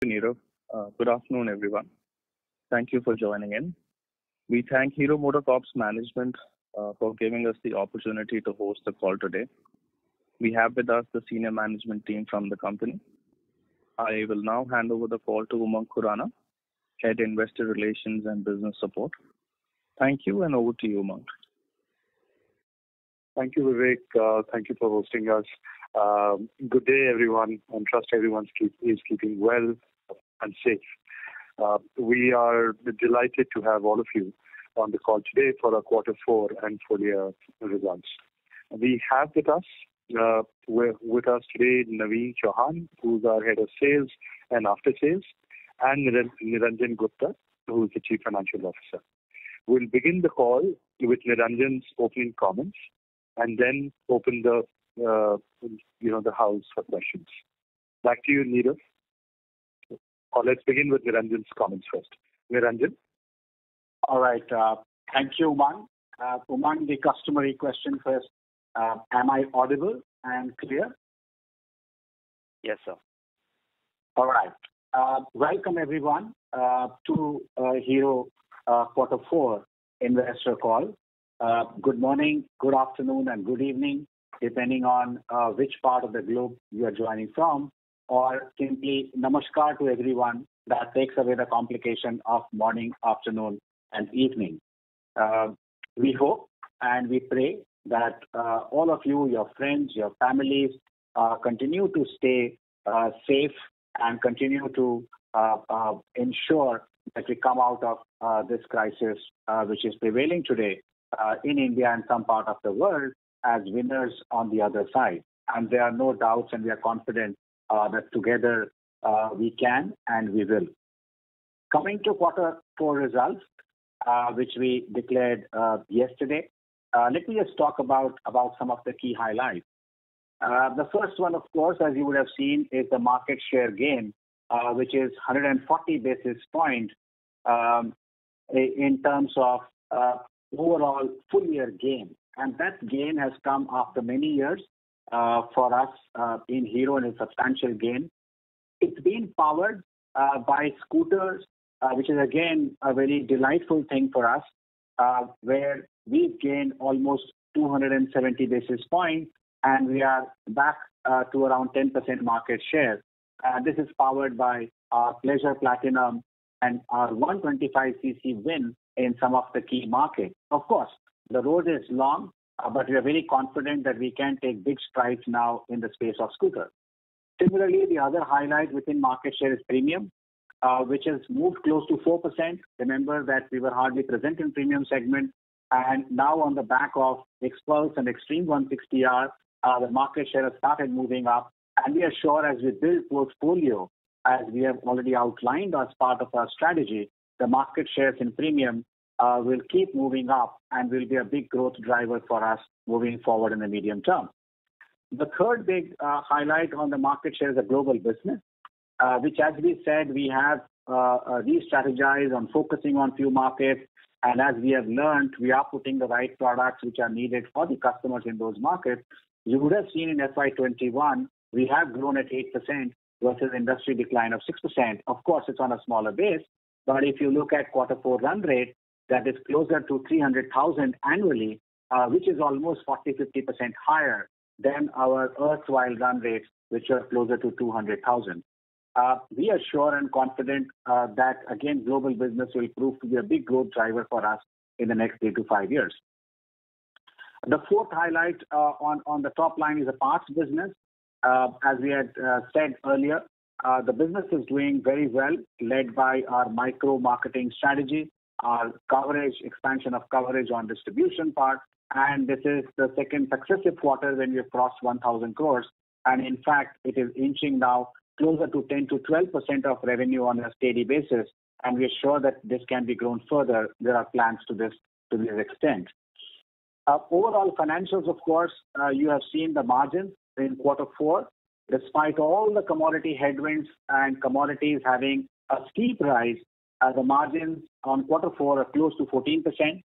Nirav. Good afternoon, everyone. Thank you for joining in. We thank Hero Motocorp's management for giving us the opportunity to host the call today. We have with us the senior management team from the company. I will now hand over the call to Umang Khurana, Head Investor Relations and Business Support. Thank you, and over to you, Umang. Thank you, Vivek. Thank you for hosting us. Good day, everyone, and trust everyone is keeping well and safe. We are delighted to have all of you on the call today for our Q4 and full year results. We have with us today Naveen Chauhan, who's our Head of Sales and After Sales, and Niranjan Gupta, who is the Chief Financial Officer. We'll begin the call with Niranjan's opening comments and then open the house for questions. Back to you, Nirav. Or let's begin with Niranjan's comments first. Niranjan? All right. Thank you, Umang. Umang, the customary question first. Am I audible and clear? Yes, sir. All right. Welcome, everyone, to Hero Q4 investor call. Good morning, good afternoon, and good evening, depending on which part of the globe you are joining from, or simply namaskar to everyone. That takes away the complication of morning, afternoon, and evening. We hope and we pray that all of you, your friends, your families, continue to stay safe and continue to ensure that we come out of this crisis, which is prevailing today in India and some part of the world, as winners on the other side. And there are no doubts, and we are confident that together we can and we will. Coming to Q4 results, which we declared yesterday, let me just talk about some of the key highlights. The first one, of course, as you would have seen, is the market share gain, which is 140 basis points in terms of overall full year gain. And that gain has come after many years for us in Hero, and a substantial gain. It's been powered by scooters, which is again a very delightful thing for us, where we've gained almost 270 basis points, and we are back to around 10% market share. This is powered by our Pleasure Platinum and our 125cc win in some of the key markets. Of course, the road is long, but we are very confident that we can take big strides now in the space of scooter. Similarly, the other highlight within market share is premium, which has moved close to 4%. Remember that we were hardly present in premium segment, and now on the back of Xpulse and Xtreme 160R, the market share has started moving up. And we are sure, as we build portfolio, as we have already outlined as part of our strategy, the market shares in premium will keep moving up and will be a big growth driver for us moving forward in the medium term. The third big highlight on the market share is a global business, which, as we said, we have re-strategized on focusing on few markets. And as we have learned, we are putting the right products which are needed for the customers in those markets. You would have seen in FY21, we have grown at 8% versus industry decline of 6%. Of course, it's on a smaller base, but if you look at Q4 run rate, that is closer to 300,000 annually, which is almost 40-50% higher than our erstwhile run rates, which are closer to 200,000. We are sure and confident that, again, global business will prove to be a big growth driver for us in the next 3 to 5 years. The fourth highlight on the top line is the parts business. As we had said earlier, the business is doing very well, led by our micro-marketing strategy, our coverage, expansion of coverage on distribution part, and this is the second successive quarter when we have crossed 1,000 crores. And in fact, it is inching now closer to 10 to 12% of revenue on a steady basis, and we are sure that this can be grown further. There are plans to this extent. Overall financials, of course, you have seen the margins in Q4. Despite all the commodity headwinds and commodities having a steep rise, the margins on Q4 are close to 14%,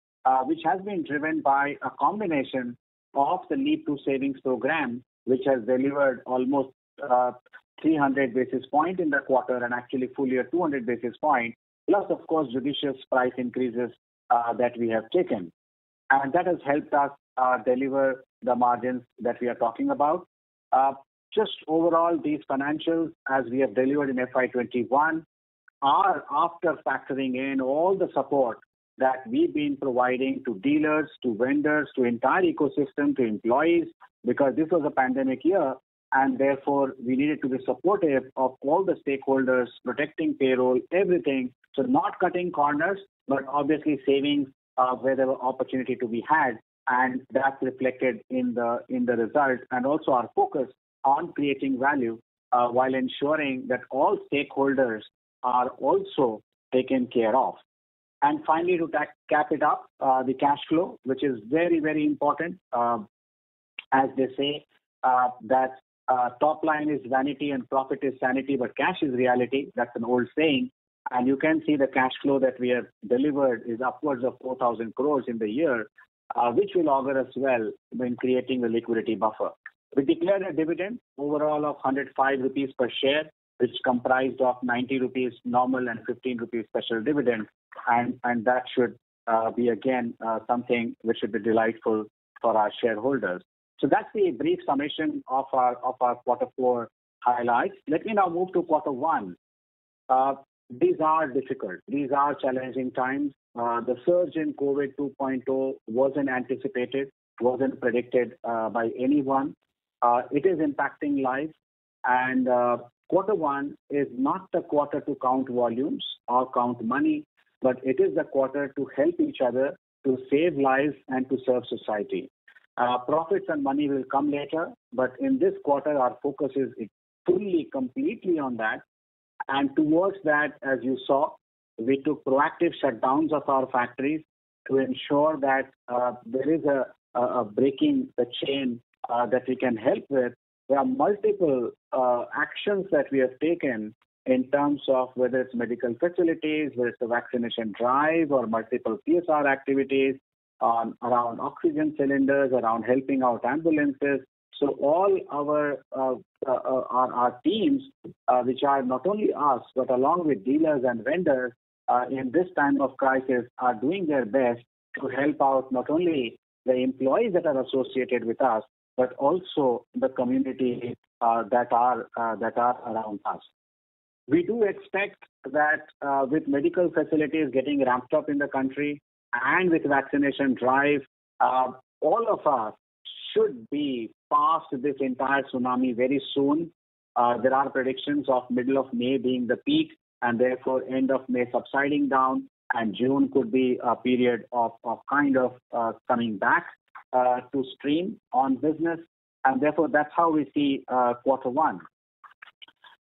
which has been driven by a combination of the Leap to Savings program, which has delivered almost 300 basis point in the quarter and actually full year 200 basis point, plus of course judicious price increases that we have taken. And that has helped us deliver the margins that we are talking about. Just overall, these financials as we have delivered in FY21 are after factoring in all the support that we've been providing to dealers, to vendors, to entire ecosystem, to employees, because this was a pandemic year, and therefore we needed to be supportive of all the stakeholders, protecting payroll, everything. So not cutting corners, but obviously saving where there were opportunity to be had, and that's reflected in the result, and also our focus on creating value while ensuring that all stakeholders are also taken care of. And finally, to cap it up, the cash flow, which is very, very important. As they say, that top line is vanity and profit is sanity, but cash is reality. That's an old saying. And you can see the cash flow that we have delivered is upwards of 4,000 crores in the year, which will augur us well when creating the liquidity buffer. We declared a dividend overall of 105 rupees per share, which comprised of 90 rupees normal and 15 rupees special dividend. And that should be again something which should be delightful for our shareholders. So that's the brief summation of our quarter four highlights. Let me now move to quarter one. These are difficult. These are challenging times. The surge in COVID 2.0 wasn't anticipated, wasn't predicted by anyone. It is impacting lives, and quarter one is not the quarter to count volumes or count money, but it is the quarter to help each other, to save lives and to serve society. Profits and money will come later, but in this quarter our focus is fully, completely on that. And towards that, as you saw, we took proactive shutdowns of our factories to ensure that there is a breaking the chain that we can help with. There are multiple actions that we have taken in terms of whether it's medical facilities, whether it's a vaccination drive or multiple CSR activities around oxygen cylinders, around helping out ambulances. So all our teams, which are not only us, but along with dealers and vendors in this time of crisis, are doing their best to help out not only the employees that are associated with us, but also the community that are around us. We do expect that with medical facilities getting ramped up in the country and with vaccination drive, all of us should be past this entire tsunami very soon. There are predictions of middle of May being the peak, and therefore end of May subsiding down, and June could be a period of kind of coming back to stream on business, and therefore that's how we see quarter one.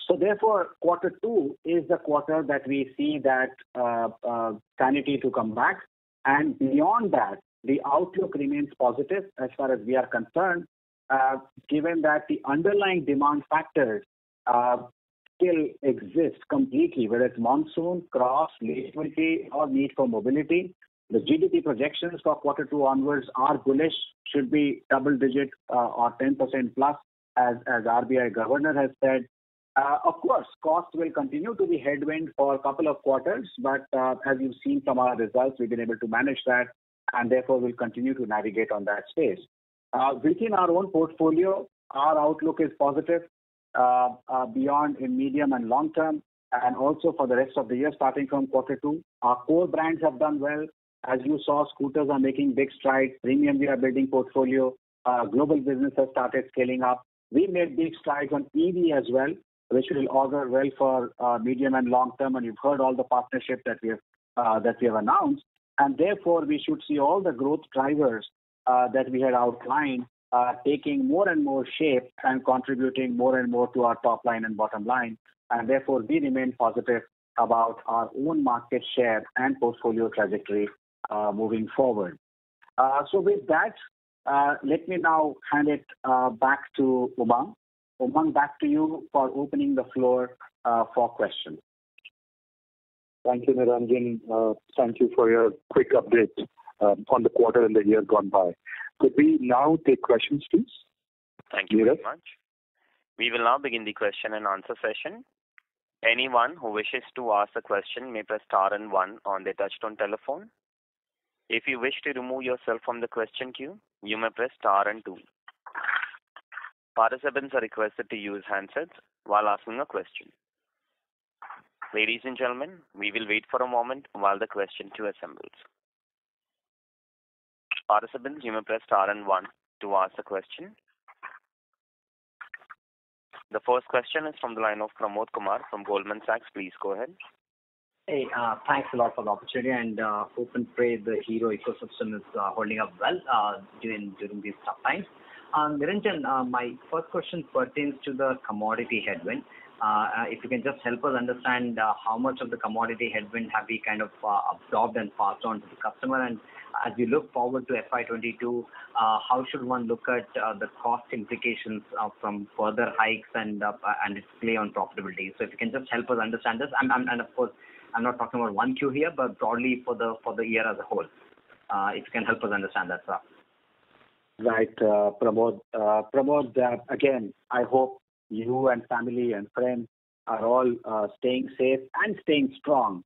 So therefore, quarter two is the quarter that we see that sanity to come back, and beyond that, the outlook remains positive as far as we are concerned, given that the underlying demand factors still exist completely, whether it's monsoon, crops, liquidity, or need for mobility. The GDP projections for quarter two onwards are bullish, should be double-digit or 10% plus, as RBI governor has said. Of course, costs will continue to be headwind for a couple of quarters, but as you've seen from our results, we've been able to manage that, and therefore we'll continue to navigate on that space. Within our own portfolio, our outlook is positive beyond in medium and long term, and also for the rest of the year starting from quarter two. Our core brands have done well. As you saw, scooters are making big strides. Premium, we are building portfolio. Global business has started scaling up. We made big strides on EV as well, which will augur well for medium and long term. And you've heard all the partnerships that we have announced. And therefore, we should see all the growth drivers that we had outlined taking more and more shape and contributing more and more to our top line and bottom line. And therefore, we remain positive about our own market share and portfolio trajectory moving forward. So with that, let me now hand it back to Umang. Umang, back to you for opening the floor for questions. Thank you, Niranjan. Thank you for your quick update on the quarter and the year gone by. Could we now take questions, please? Thank you very much. We will now begin the question and answer session. Anyone who wishes to ask a question may press star and one on their touchtone telephone. If you wish to remove yourself from the question queue, you may press star and two. Participants are requested to use handsets while asking a question. Ladies and gentlemen, we will wait for a moment while the question queue assembles. Participants, you may press star and one to ask a question. The first question is from the line of Pramod Kumar from Goldman Sachs. Please go ahead. Hey, thanks a lot for the opportunity, and hope and pray the Hero ecosystem is holding up well during these tough times. Niranjan, my first question pertains to the commodity headwind. If you can just help us understand how much of the commodity headwind have we kind of absorbed and passed on to the customer, and as we look forward to FY22, how should one look at the cost implications from further hikes and its play on profitability? So if you can just help us understand this, and of course, I'm not talking about one Q here, but broadly for the year as a whole. If you can help us understand that, sir. Right, Pramod. Again, I hope you and family and friends are all staying safe and staying strong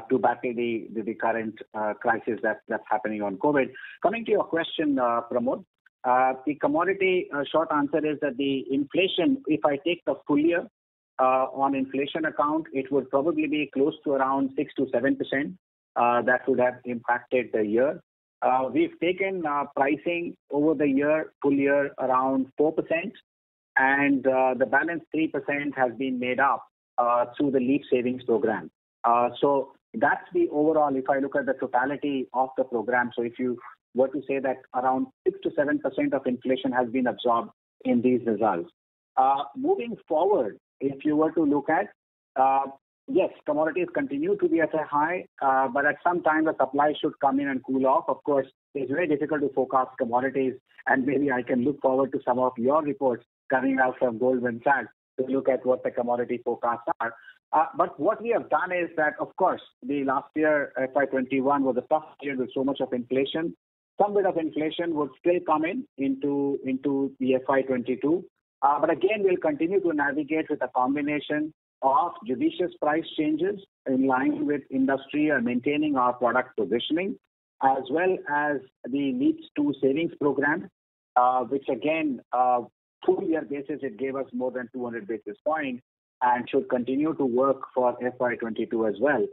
to battle the current crisis that's happening on COVID. Coming to your question, Pramod, the commodity short answer is that the inflation, if I take the full year on inflation account, it would probably be close to around 6 to 7%. That would have impacted the year. We've taken pricing over the year, full year, around 4%, and the balance 3% has been made up through the Leap Savings Program. So that's the overall, if I look at the totality of the program. So if you were to say that around 6 to 7% of inflation has been absorbed in these results. Moving forward, if you were to look at, yes, commodities continue to be at a high, but at some time the supply should come in and cool off. Of course, it's very difficult to forecast commodities, and maybe I can look forward to some of your reports coming out from Goldman Sachs to look at what the commodity forecasts are. But what we have done is that, of course, the last year, FY21, was a tough year with so much of inflation. Some bit of inflation would still come into the FY22. But again, we'll continue to navigate with a combination of judicious price changes in line with industry and maintaining our product positioning, as well as the Leap Savings Program, which again, full year basis, it gave us more than 200 basis points and should continue to work for FY22 as well.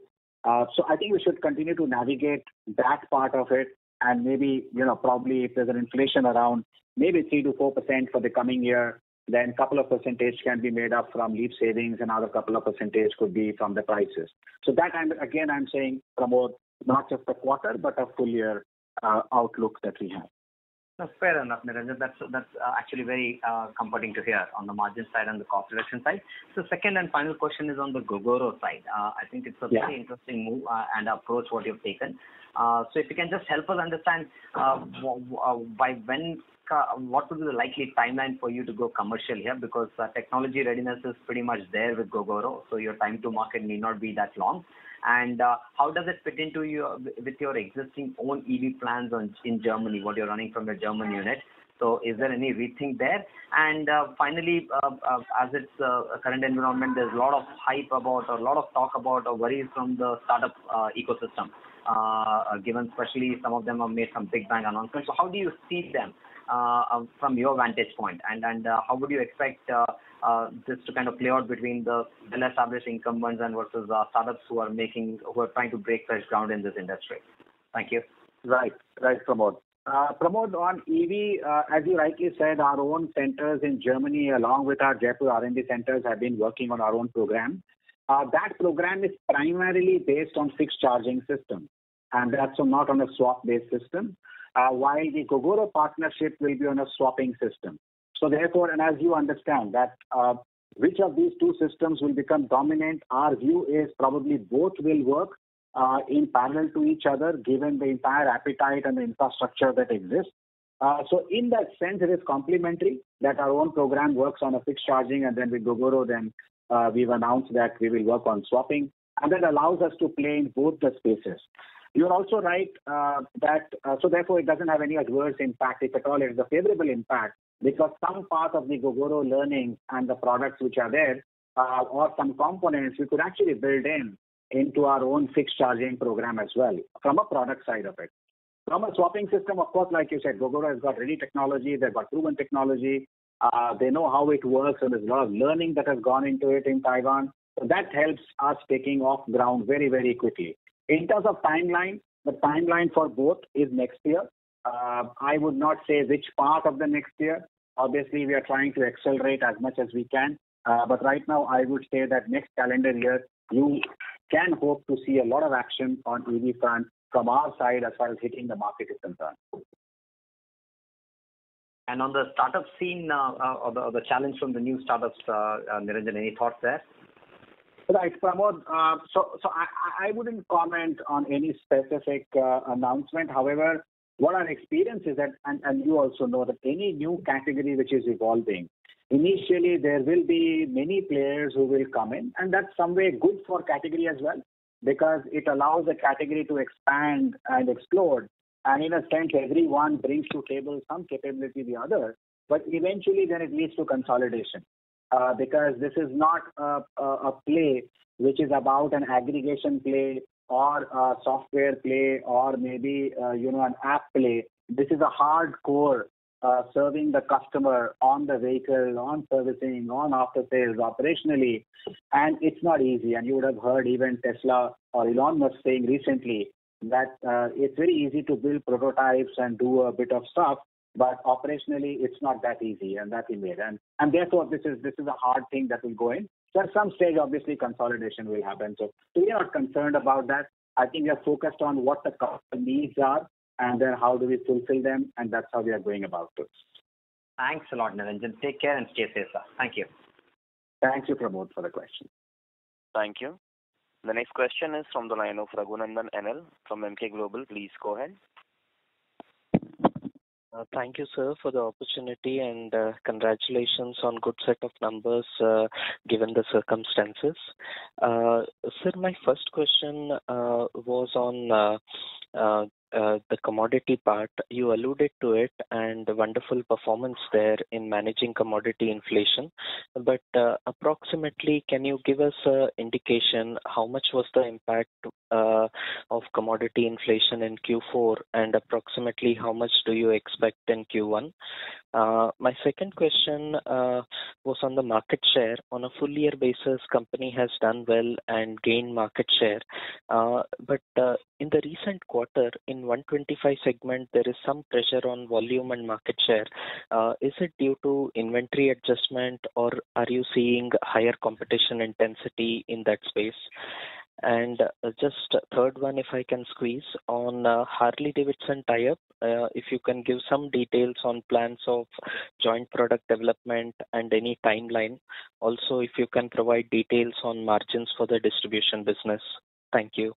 So I think we should continue to navigate that part of it, and maybe, probably if there's an inflation around maybe 3 to 4% for the coming year, then a couple of percentage can be made up from Leap Savings, and another couple of percentage could be from the prices. So that I'm saying, Pramod, not just a quarter, but a full year outlook that we have. That's fair enough, Niranjan. That's actually very comforting to hear on the margin side and the cost reduction side. So second and final question is on the Gogoro side. I think it's a very interesting move and approach what you've taken. So if you can just help us understand by when, what would be the likely timeline for you to go commercial here? Because technology readiness is pretty much there with Gogoro, so your time to market need not be that long. And how does it fit into with your existing own EV plans in Germany, what you're running from your German unit? So is there any rethink there? And finally, as it's a current environment, there's a lot of hype about, or a lot of talk about, or worries from the startup ecosystem, given especially some of them have made some big bang announcements. So how do you see them from your vantage point? And how would you expect this to kind of play out between the well-established incumbents and versus startups who are trying to break fresh ground in this industry? Thank you. Right, Pramod. Pramod, on EV, as you rightly said, our own centers in Germany, along with our Jaipur R&D centers, have been working on our own program. That program is primarily based on fixed charging system, and that's not on a swap-based system, while the Gogoro partnership will be on a swapping system. So therefore, and as you understand that which of these two systems will become dominant, our view is probably both will work in parallel to each other, given the entire appetite and the infrastructure that exists. So in that sense, it is complementary that our own program works on a fixed charging, and then with Gogoro, then we've announced that we will work on swapping, and that allows us to play in both the spaces. You're also right that, so therefore it doesn't have any adverse impact. If at all, it is a favorable impact because some part of the Gogoro learnings and the products which are there, or some components, we could actually build into our own fixed charging program as well from a product side of it. From a swapping system, of course, like you said, Gogoro has got ready technology, they've got proven technology, they know how it works, and there's a lot of learning that has gone into it in Taiwan. So that helps us taking off ground very, very quickly. In terms of timeline, the timeline for both is next year. I would not say which part of the next year. Obviously, we are trying to accelerate as much as we can. But right now, I would say that next calendar year, you can hope to see a lot of action on EV front from our side as far as hitting the market is concerned. And on the startup scene or the challenge from the new startups, Niranjan, any thoughts there? Right, Pramod. So I wouldn't comment on any specific announcement. However, what our experience is that, and you also know that any new category which is evolving, initially there will be many players who will come in, and that's some way good for category as well, because it allows the category to expand and explode. And in a sense, everyone brings to table some capability the other, but eventually then it leads to consolidation. Because this is not a play which is about an aggregation play or a software play or maybe an app play. This is a hardcore serving the customer on the vehicle, on servicing, on after sales, operationally, and it's not easy. And you would have heard even Tesla or Elon Musk saying recently that it's very easy to build prototypes and do a bit of stuff, but operationally it's not that easy and that we made. And therefore this is a hard thing that will go in. So at some stage, obviously, consolidation will happen. So we are not concerned about that. I think we are focused on what the customer needs are and then how do we fulfill them, and that's how we are going about it. Thanks a lot, Niranjan. Take care and stay safe, sir. Thank you. Thank you, Pramod, for the question. Thank you. The next question is from the line of Raghunandan NL from MK Global. Please go ahead. Thank you, sir, for the opportunity, and congratulations on good set of numbers given the circumstances. Sir, my first question was on the commodity part. You alluded to it, and wonderful performance there in managing commodity inflation. But approximately, can you give us an indication how much was the impact of commodity inflation in Q4, and approximately how much do you expect in Q1? My second question was on the market share. On a full year basis, company has done well and gained market share. But in the recent quarter, in 125 segment, there is some pressure on volume and market share. Is it due to inventory adjustment, or are you seeing higher competition intensity in that space? And just third one, if I can squeeze, on Harley-Davidson tie-up, if you can give some details on plans of joint product development and any timeline. Also, if you can provide details on margins for the distribution business. Thank you.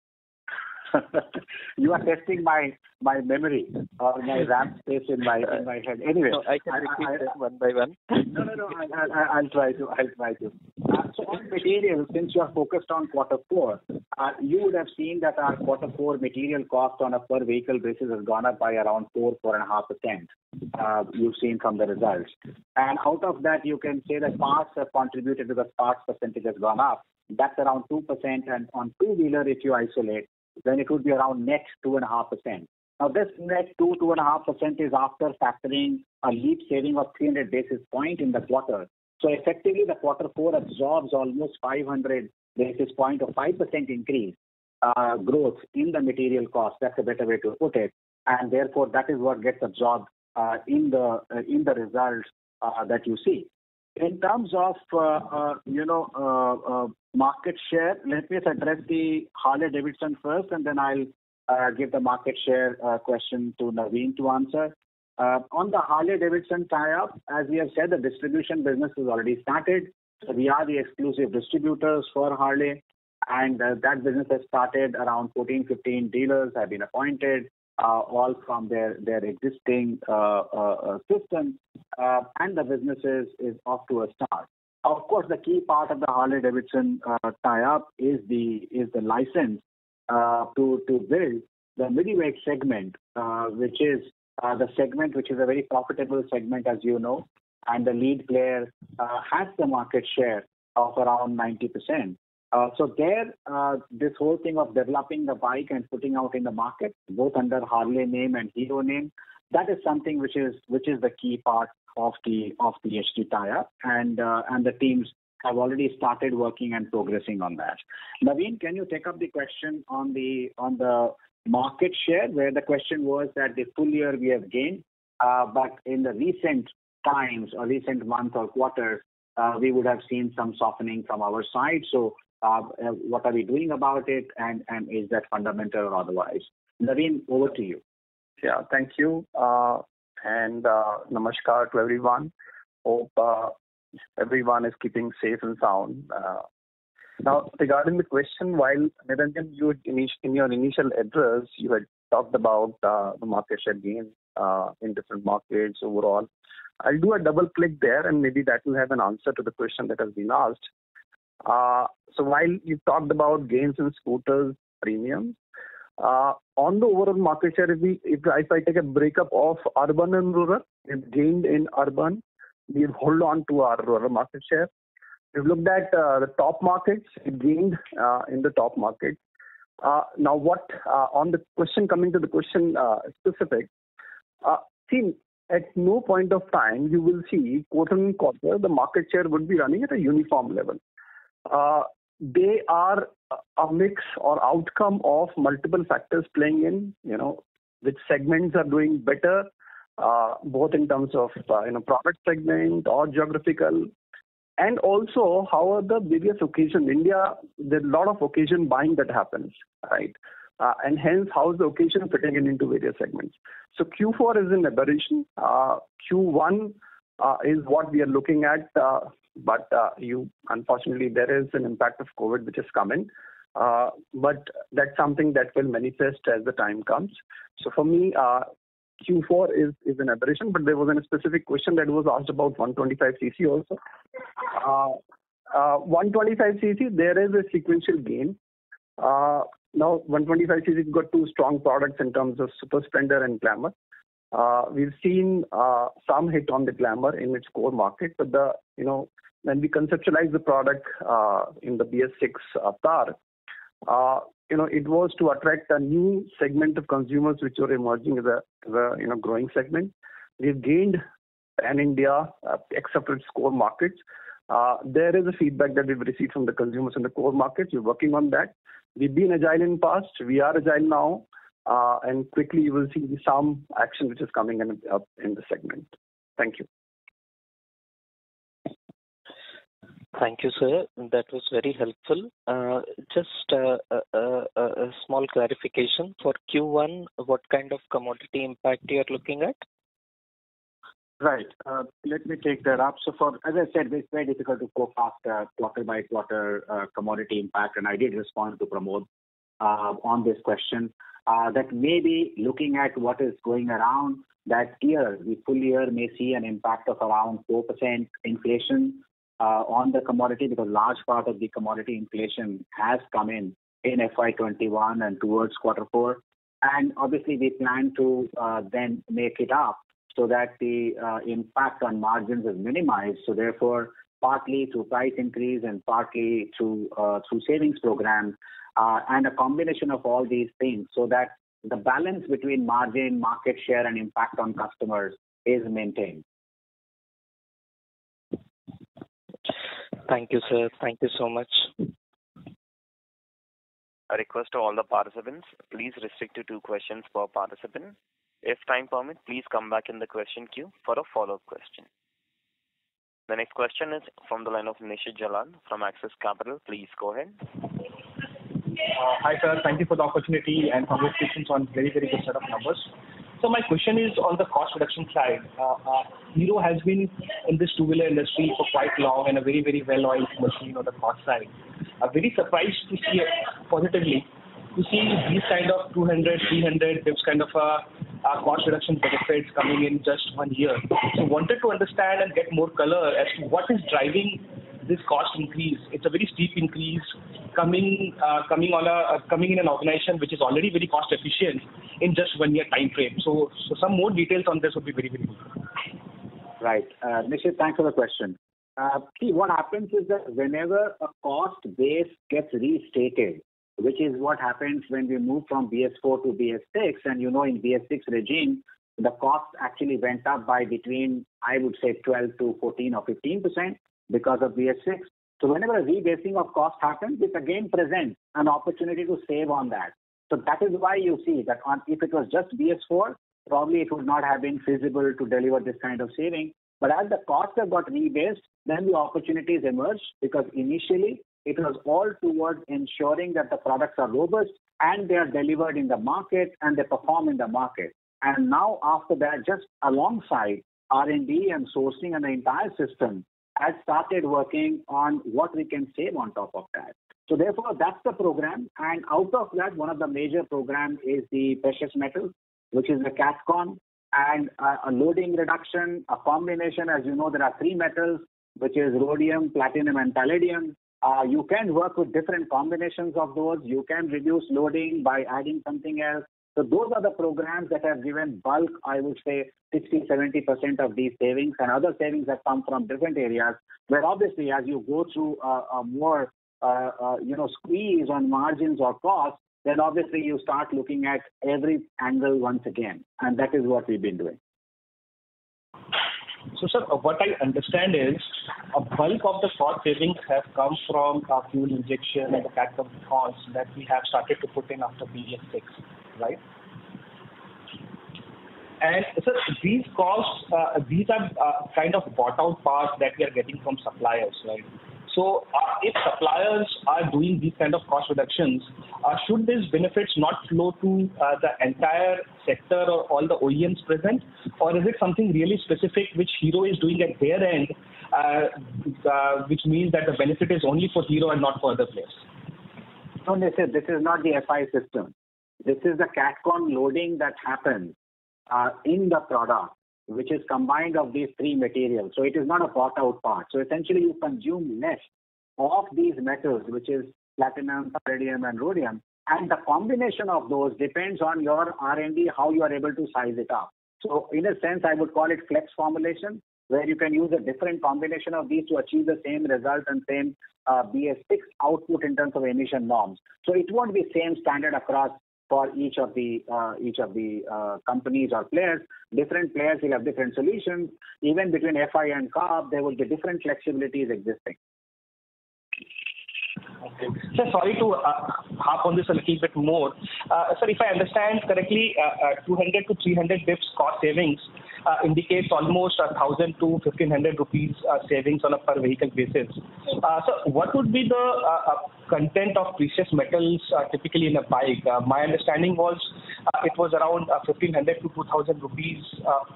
You are testing my memory or my RAM space in my head. Anyway, no, I can repeat it one by one. No. I'll try to. So on material, since you are focused on quarter 4, you would have seen that our quarter 4 material cost on a per vehicle basis has gone up by around 4.5%. You've seen from the results, and out of that, you can say that parts have contributed because parts percentage has gone up. That's around 2%, and on two-wheeler, if you isolate, then it would be around net 2.5%. Now, this net 2.5% is after factoring a leap saving of 300 basis point in the quarter. So effectively, the quarter 4 absorbs almost 500 basis point or 5% increase growth in the material cost. That's a better way to put it, and therefore that is what gets absorbed in the results that you see. In terms of market share, let me address the Harley-Davidson first, and then I'll give the market share question to Naveen to answer. On the Harley-Davidson tie-up, as we have said, the distribution business has already started. So we are the exclusive distributors for Harley, and that business has started. Around 14-15 dealers have been appointed, all from their existing system, and the business is off to a start. Of course, the key part of the Harley-Davidson tie-up is the license to build the middleweight segment, which is the segment, which is a very profitable segment, as you know, and the lead player has the market share of around 90%. So there, this whole thing of developing the bike and putting out in the market, both under Harley name and Hero name, that is something which is the key part of the HT tie-up, and the teams have already started working and progressing on that. Naveen, can you take up the question on the market share, where the question was that the full year we have gained, but in the recent times or recent month or quarters, we would have seen some softening from our side. So what are we doing about it, and is that fundamental or otherwise? Naveen, over to you. Yeah, thank you. And namaskar to everyone. Hope everyone is keeping safe and sound. Now, regarding the question, while Niranjan, you in your initial address, you had talked about the market share gain in different markets overall. I'll do a double click there, and maybe that will have an answer to the question that has been asked. So while you talked about gains in scooters, premiums, on the overall market share, if I take a breakup of urban and rural, we've gained in urban, we've held on to our rural market share. We've looked at the top markets, we've gained in the top markets. Now, what on the question, coming to the question specific, see, at no point of time you will see quarter-on-quarter the market share would be running at a uniform level. They are a mix or outcome of multiple factors playing in, which segments are doing better, both in terms of, product segment or geographical, and also how are the various occasions. India, there's a lot of occasion buying that happens, right? And hence, how is the occasion fitting into various segments? So Q4 is an aberration. Q1 is what we are looking at, but unfortunately, there is an impact of COVID which has come in. But that's something that will manifest as the time comes. So for me, Q4 is an aberration, but there was a specific question that was asked about 125cc also. 125cc, there is a sequential gain. Now, 125cc has got two strong products in terms of Super Splendor and Glamour. We've seen some hit on the Glamour in its core market, but when we conceptualize the product in the BS6 Avatar, it was to attract a new segment of consumers which were emerging as a growing segment. We've gained pan-India, except for its core markets. There is a feedback that we've received from the consumers in the core markets. We're working on that. We've been agile in the past. We are agile now. And quickly you will see some action which is coming up in the segment. Thank you. Thank you, sir. That was very helpful. Just a small clarification. For Q1, what kind of commodity impact you are looking at? Right. Let me take that up. So as I said, it's very difficult to forecast quarter by quarter commodity impact, and I did respond to Pramod on this question. That maybe looking at what is going around that year, the full year may see an impact of around 4% inflation on the commodity, because large part of the commodity inflation has come in FY21 and towards Q4. And obviously we plan to then make it up so that the impact on margins is minimized. So therefore, partly through price increase and partly through savings programs, and a combination of all these things, so that the balance between margin, market share, and impact on customers is maintained. Thank you, sir. Thank you so much. A request to all the participants, please restrict to 2 questions per participant. If time permits, please come back in the question queue for a follow-up question. The next question is from the line of Nishit Jalan from Axis Capital. Please go ahead. Hi, sir. Thank you for the opportunity and congratulations on very, very good set of numbers. So my question is on the cost reduction side. Hero has been in this two-wheeler industry for quite long and a very, very well-oiled machine on the cost side. I'm very surprised to see positively to see these kind of 200, 300 tips kind of cost reduction benefits coming in just 1 year. So wanted to understand and get more color as to what is driving this cost increase, it's a very steep increase coming in an organization which is already very cost efficient in just 1 year time frame. So some more details on this would be very, very good. Right. Nishit, thanks for the question. See, what happens is that whenever a cost base gets restated, which is what happens when we move from BS4 to BS6, and in BS6 regime, the cost actually went up by between, I would say, 12 to 14 or 15% because of BS6. So whenever a rebasing of cost happens, it again presents an opportunity to save on that. So that is why you see that if it was just BS4, probably it would not have been feasible to deliver this kind of saving. But as the costs have got rebased, then the opportunities emerge, because initially it was all towards ensuring that the products are robust and they are delivered in the market and they perform in the market. And now after that, just alongside R&D and sourcing and the entire system has started working on what we can save on top of that. So therefore, that's the program. And out of that, one of the major programs is the precious metals, which is the CATCON, and a loading reduction, a combination. As you know, there are three metals, which is rhodium, platinum, and palladium. You can work with different combinations of those. You can reduce loading by adding something else. So those are the programs that have given bulk, I would say, 60-70% of these savings, and other savings that come from different areas, where obviously as you go through a more squeeze on margins or costs, then obviously you start looking at every angle once again. And that is what we've been doing. So, sir, what I understand is a bulk of the cost savings have come from fuel injection and the CATCON costs that we have started to put in after BS6, right? And sir, these costs, these are kind of bought out parts that we are getting from suppliers, right? So if suppliers are doing these kind of cost reductions, should these benefits not flow to the entire sector or all the OEMs present? Or is it something really specific which Hero is doing at their end, which means that the benefit is only for Hero and not for other players? No, this is not the FI system. This is the CATCON loading that happens in the product, which is combined of these three materials. So it is not a bought out part. So essentially you consume less of these metals, which is platinum, palladium, and rhodium. And the combination of those depends on your R&D, how you are able to size it up. So in a sense, I would call it flex formulation, where you can use a different combination of these to achieve the same result and same BS6 output in terms of emission norms. So it won't be same standard across for each of the companies or players. Different players will have different solutions. Even between FI and CARB, there will be different flexibilities existing. Okay. Sir, sorry to harp on this a little bit more. Sir, if I understand correctly, 200 to 300 bips cost savings indicates almost 1,000 to 1,500 rupees savings on a per vehicle basis. So what would be the content of precious metals typically in a bike? My understanding was it was around 1,500 to 2,000 rupees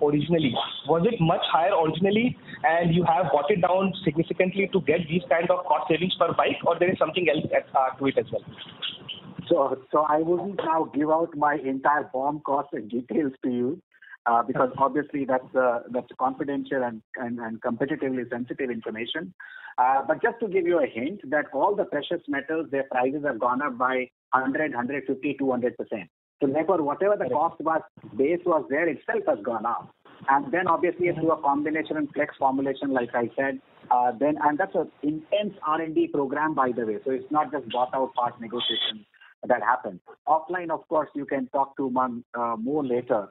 originally. Was it much higher originally, and you have brought it down significantly to get these kind of cost savings per bike, or there is something else to it as well? So I wouldn't now give out my entire BOM cost and details to you, because obviously that's confidential and competitively sensitive information. But just to give you a hint, that all the precious metals, their prices have gone up by 100, 150, 200%. So therefore, whatever the cost base was there itself has gone up. And then obviously through a combination and flex formulation, like I said, and that's an intense R&D program, by the way. So it's not just bought out part negotiation that happens. Offline, of course, you can talk to one more later.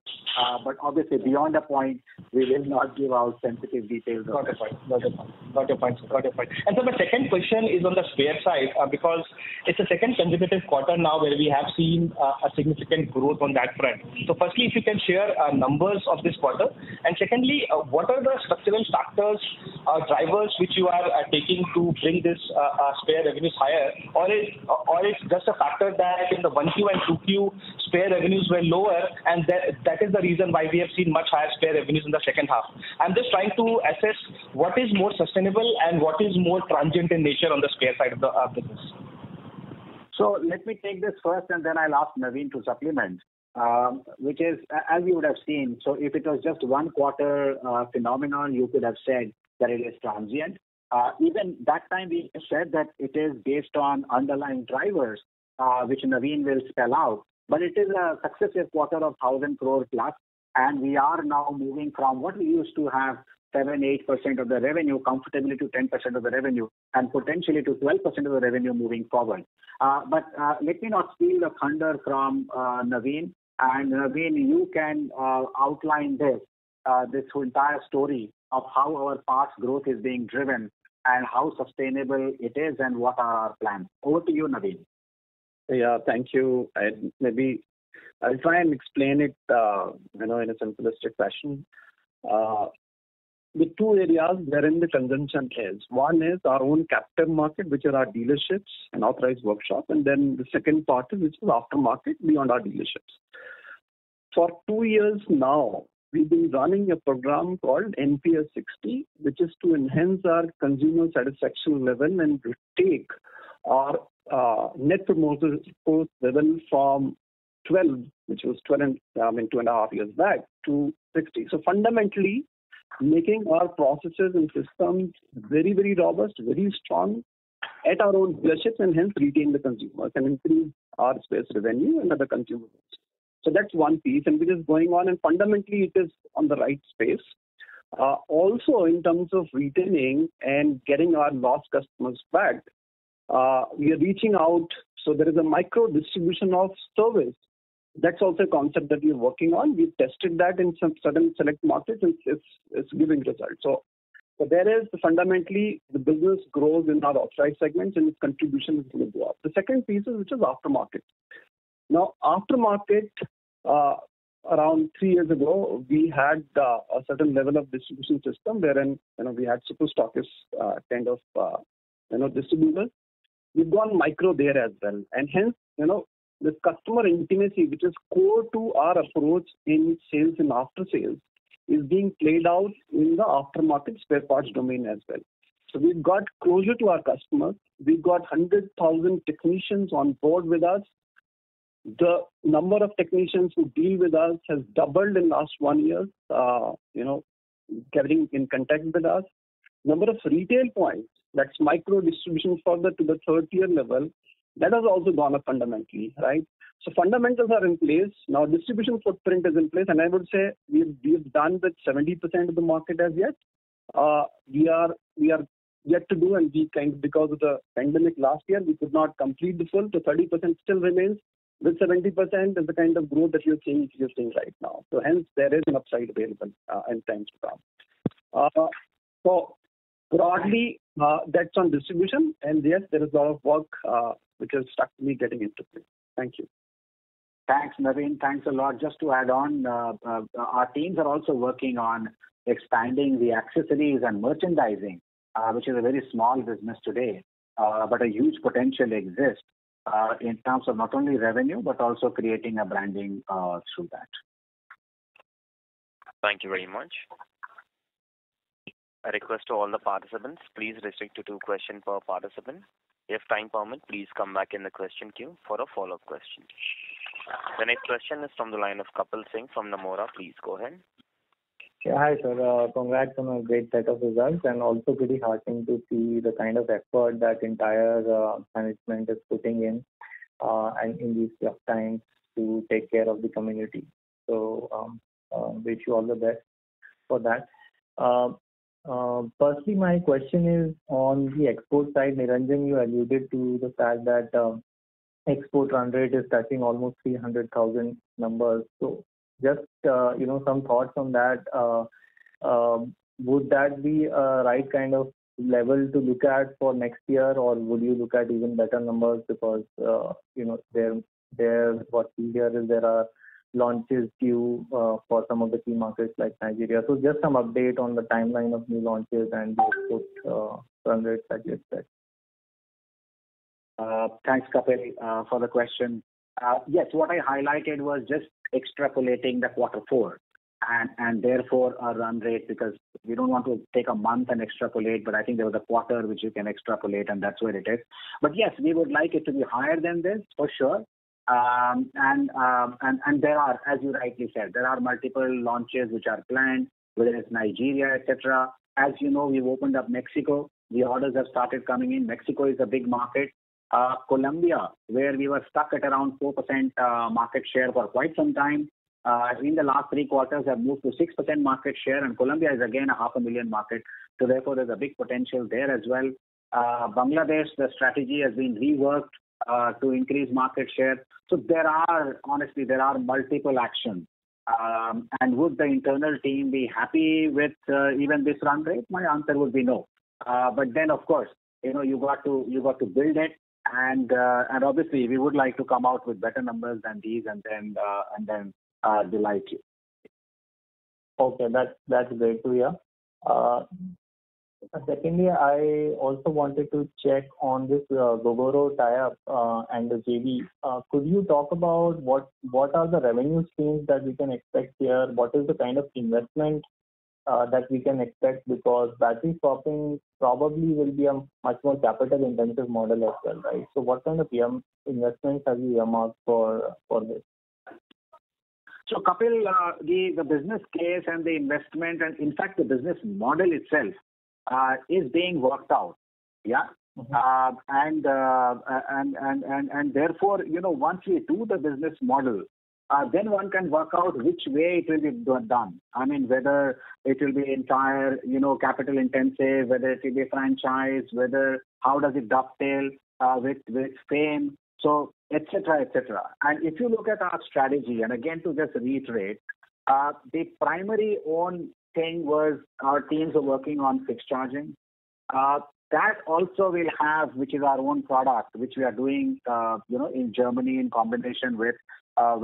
But obviously, beyond the point, we will not give out sensitive details. Got your point. And so the second question is on the spare side, because it's the second consecutive quarter now where we have seen a significant growth on that front. So firstly, if you can share numbers of this quarter. And secondly, what are the structural factors, drivers which you are taking to bring this spare revenues higher? Or it's just a factor that in the 1Q and 2Q spare revenues were lower, and that is the reason why we have seen much higher spare revenues in the second half. I'm just trying to assess what is more sustainable and what is more transient in nature on the spare side of the business. So let me take this first, and then I'll ask Naveen to supplement, which is, as you would have seen, so if it was just one quarter phenomenon, you could have said that it is transient. Even that time we said that it is based on underlying drivers, which Naveen will spell out. But it is a successive quarter of 1,000 crore plus, and we are now moving from what we used to have 7-8% of the revenue comfortably to 10% of the revenue, and potentially to 12% of the revenue moving forward. But let me not steal the thunder from Naveen. And Naveen, you can outline this entire story of how our past growth is being driven and how sustainable it is and what are our plans. Over to you, Naveen. Yeah, thank you. Maybe I'll try and explain it, in a simplistic fashion. The two areas wherein the consumption is. One is our own captive market, which are our dealerships and authorized workshop, and then the second part is which is aftermarket beyond our dealerships. For 2 years now, we've been running a program called NPS 60, which is to enhance our consumer satisfaction level and to take our net promoter score level from 12, which was 2.5 years back, to 60. So fundamentally, making our processes and systems very, very robust, very strong at our own dealerships, and hence retain the consumers and increase our space revenue and other consumers. So that's one piece, and which is going on, and fundamentally it is on the right space. Also, in terms of retaining and getting our lost customers back, we are reaching out. So there is a micro distribution of service. That's also a concept that we are working on. We've tested that in some certain select markets, and it's giving results. So there is fundamentally the business grows in our authorized segments, and its contribution is going to go up. The second piece is which is aftermarket. Now, aftermarket, around 3 years ago, we had a certain level of distribution system wherein we had super stockists kind of distributors. We've gone micro there as well, and hence this customer intimacy, which is core to our approach in sales and after sales, is being played out in the aftermarket spare parts domain as well. So we've got closer to our customers. We've got 100,000 technicians on board with us. The number of technicians who deal with us has doubled in the last 1 year, getting in contact with us. Number of retail points, that's micro distribution further to the third tier level, that has also gone up fundamentally, right? So fundamentals are in place. Now distribution footprint is in place, and I would say we've done with 70% of the market as yet. We are yet to do, and we because of the pandemic last year, we could not complete the full, so 30% still remains. With 70% is the kind of growth that you're seeing right now. So hence there is an upside available in times to come. So broadly, that's on distribution, and yes, there is a lot of work which is structurally getting into place. Thank you. Thanks, Naveen. Thanks a lot. Just to add on, our teams are also working on expanding the accessories and merchandising, which is a very small business today, but a huge potential exists in terms of not only revenue, but also creating a branding through that. Thank you very much. A request to all the participants, please restrict to 2 questions per participant. If time permits, please come back in the question queue for a follow-up question. The next question is from the line of Kapil Singh from Nomura. Please go ahead. Yeah, hi sir. Congrats on a great set of results, and also pretty heartening to see the kind of effort that entire management is putting in and in these tough times to take care of the community. So wish you all the best for that. Firstly, my question is on the export side. Niranjan, you alluded to the fact that export run rate is touching almost 300,000 numbers. So just some thoughts on that. Would that be a right kind of level to look at for next year, or would you look at even better numbers? Because there what we hear is there are launches due for some of the key markets like Nigeria. So just some update on the timeline of new launches and the export run rates that you expect. Thanks, Kapil, for the question. Yes, what I highlighted was just extrapolating the Q4 and therefore a run rate, because we don't want to take a month and extrapolate, but I think there was a quarter which you can extrapolate, and that's where it is. But yes, we would like it to be higher than this for sure. And there are, as you rightly said, there are multiple launches which are planned, whether it's Nigeria, etc. As you know, we've opened up Mexico. The orders have started coming in. Mexico is a big market. Colombia, where we were stuck at around 4% market share for quite some time, in the last 3 quarters have moved to 6% market share, and Colombia is again a 500,000 market. So therefore, there's a big potential there as well. Bangladesh, the strategy has been reworked to increase market share. So there are multiple actions. And would the internal team be happy with even this run rate? My answer would be no. But then, of course, you got to build it, and obviously we would like to come out with better numbers than these, and then delight you. Okay, that's great to hear. Secondly, I also wanted to check on this Gogoro tie-up and the JV. Could you talk about what are the revenue streams that we can expect here? What is the kind of investment that we can expect? Because battery swapping probably will be a much more capital-intensive model as well, right? So what kind of investments have you earmarked for this? So Kapil, the business case and the investment, and in fact the business model itself is being worked out. Yeah. And therefore, once we do the business model, then one can work out which way it will be done. I mean, whether it will be entire, capital intensive, whether it will be franchise, how does it dovetail with FAME, so etc. And if you look at our strategy, and again to just reiterate, the primary own thing was our teams are working on fixed charging. That also will have, which is our own product, which we are doing, in Germany in combination with our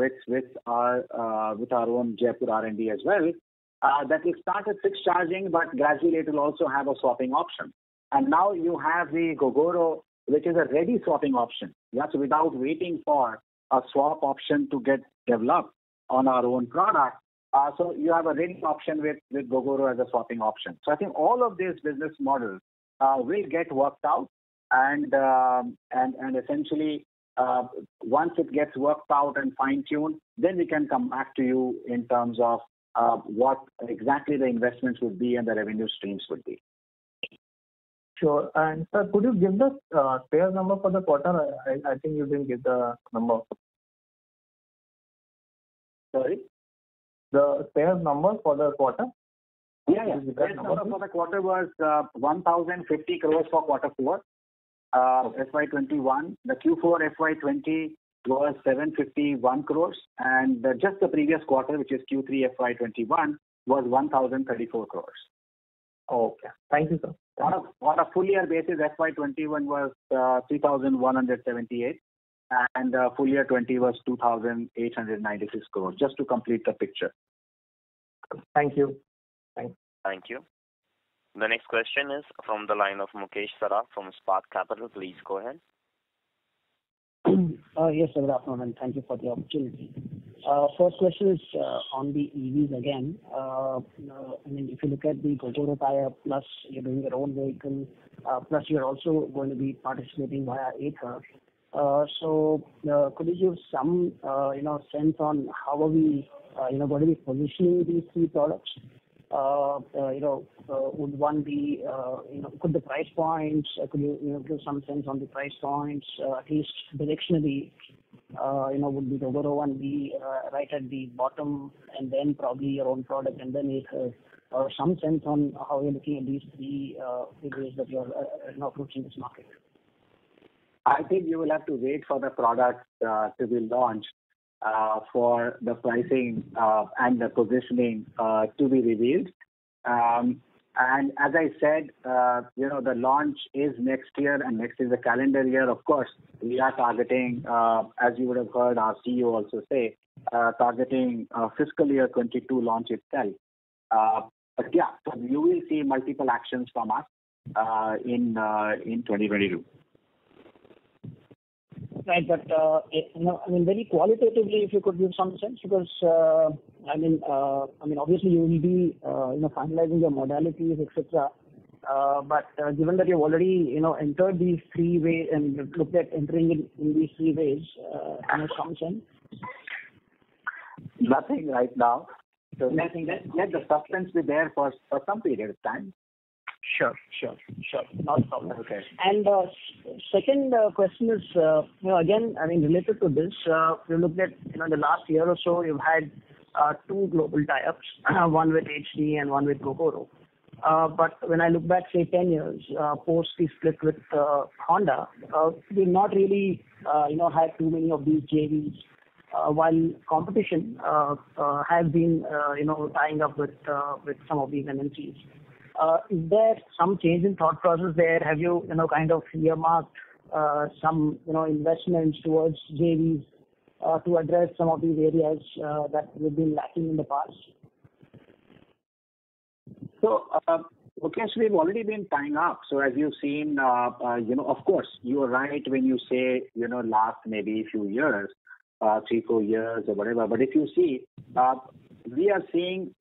own Jaipur R&D as well. That will start at fixed charging, but gradually it will also have a swapping option. And now you have the Gogoro, which is a ready swapping option. Yeah, so without waiting for a swap option to get developed on our own product. So you have a ready option with Gogoro as a swapping option. So I think all of these business models will get worked out, and essentially once it gets worked out and fine-tuned, then we can come back to you in terms of what exactly the investments would be and the revenue streams would be. Sure. And sir, could you give the spares number for the quarter? I think you didn't give the number. Sorry? The spares number for the quarter? Yeah. Spares number for the quarter was 1,050 crores for quarter 4, FY21. The Q4 FY20 was 751 crores, and just the previous quarter, which is Q3 FY21, was 1,034 crores. Okay. Thank you, sir. On a full year basis, FY21 was 3,178, and full year 20 was 2,896 crores, just to complete the picture. Thank you. Thank you. The next question is from the line of Mukesh Saraf from Spark Capital. Please go ahead. Yes, sir, good afternoon, and thank you for the opportunity. First question is on the EVs again. If you look at the Gogoro tie-up, plus you're doing your own vehicle, plus you're also going to be participating via Ather. So could you give some sense on how are we going to be positioning these 3 products? Would one be, could the price points, could you give some sense on the price points, at least directionally, would the Gogoro one be right at the bottom, and then probably your own product, and then Ather, or some sense on how you're looking at these 3 ways that you're approaching this market? I think you will have to wait for the product to be launched for the pricing and the positioning to be revealed. And as I said, the launch is next year, and next is the calendar year. Of course, we are targeting, as you would have heard our CEO also say, targeting fiscal year 22 launch itself. But yeah, so you will see multiple actions from us in 2022. Right, but very qualitatively, if you could give some sense, because obviously you will be finalizing your modalities, etc. But given that you've already entered these 3 ways and looked at entering in these 3 ways, some sense? Nothing right now. So let the suspense be there for some period of time. Sure. Not a problem. Okay. And second question is, again, I mean, related to this, we looked at, the last year or so, you've had two global tie-ups, one with HD and one with Gogoro. But when I look back, say, 10 years, post the split with Honda, we've not really, had too many of these JVs, while competition has been, tying up with some of these MNCs. Is there some change in thought process there? Have you, kind of earmarked some, investments towards JVs to address some of these areas that we've been lacking in the past? So, Mukesh, we've already been tying up. So as you've seen, of course, you are right when you say, last maybe few years, 3-4 years or whatever. But if you see, we are seeing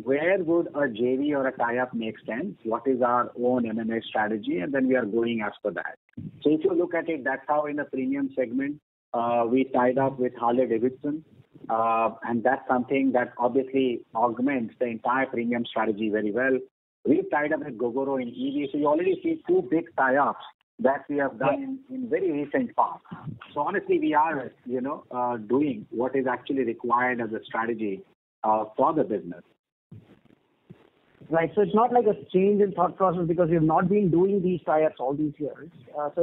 where would a JV or a tie-up make sense, what is our own M&A strategy, and then we are going as per that. So if you look at it, that's how in the premium segment, we tied up with Harley-Davidson. And that's something that obviously augments the entire premium strategy very well. We've tied up with Gogoro in EV. So you already see two big tie-ups that we have done in very recent past. So honestly, we are, doing what is actually required as a strategy for the business. Right. So it's not like a change in thought process because you've not been doing these tie-ups all these years. So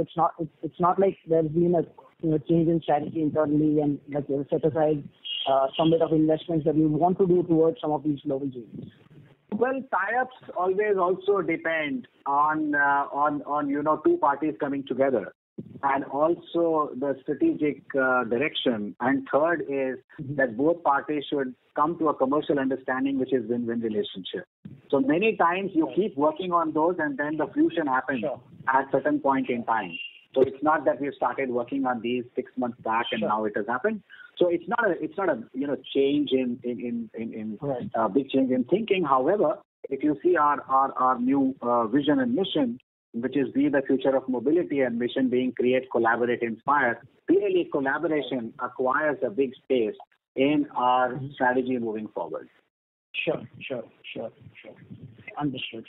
it's not like there's been a change in strategy internally and like you set aside some bit of investments that you want to do towards some of these global JVs. Well, tie-ups always also depend on two parties coming together, and also the strategic direction. And third is that both parties should come to a commercial understanding, which is win-win relationship. So many times you keep working on those, and then the fusion happens at certain point in time. So it's not that we've started working on these 6 months back and now it has happened. So it's not a change in big change in thinking. However, if you see our new vision and mission, which is be the future of mobility, and mission being create, collaborate, inspire, clearly collaboration acquires a big space in our strategy moving forward. Sure. Understood.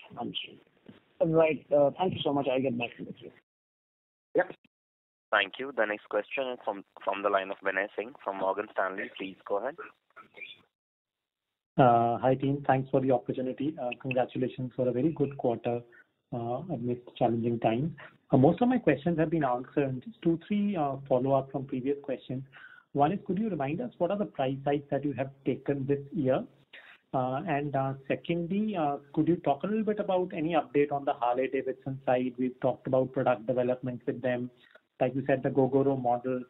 All right. Thank you so much. I'll get back to you. Yep. Thank you. The next question is from the line of Vinay Singh from Morgan Stanley. Please go ahead. Hi, team. Thanks for the opportunity. Congratulations for a very good quarter amidst challenging times. Most of my questions have been answered. Just 2-3 follow-up from previous questions. One is, could you remind us what are the price hikes that you have taken this year? And secondly, could you talk a little bit about any update on the Harley-Davidson side? We've talked about product development with them. Like you said, the Gogoro model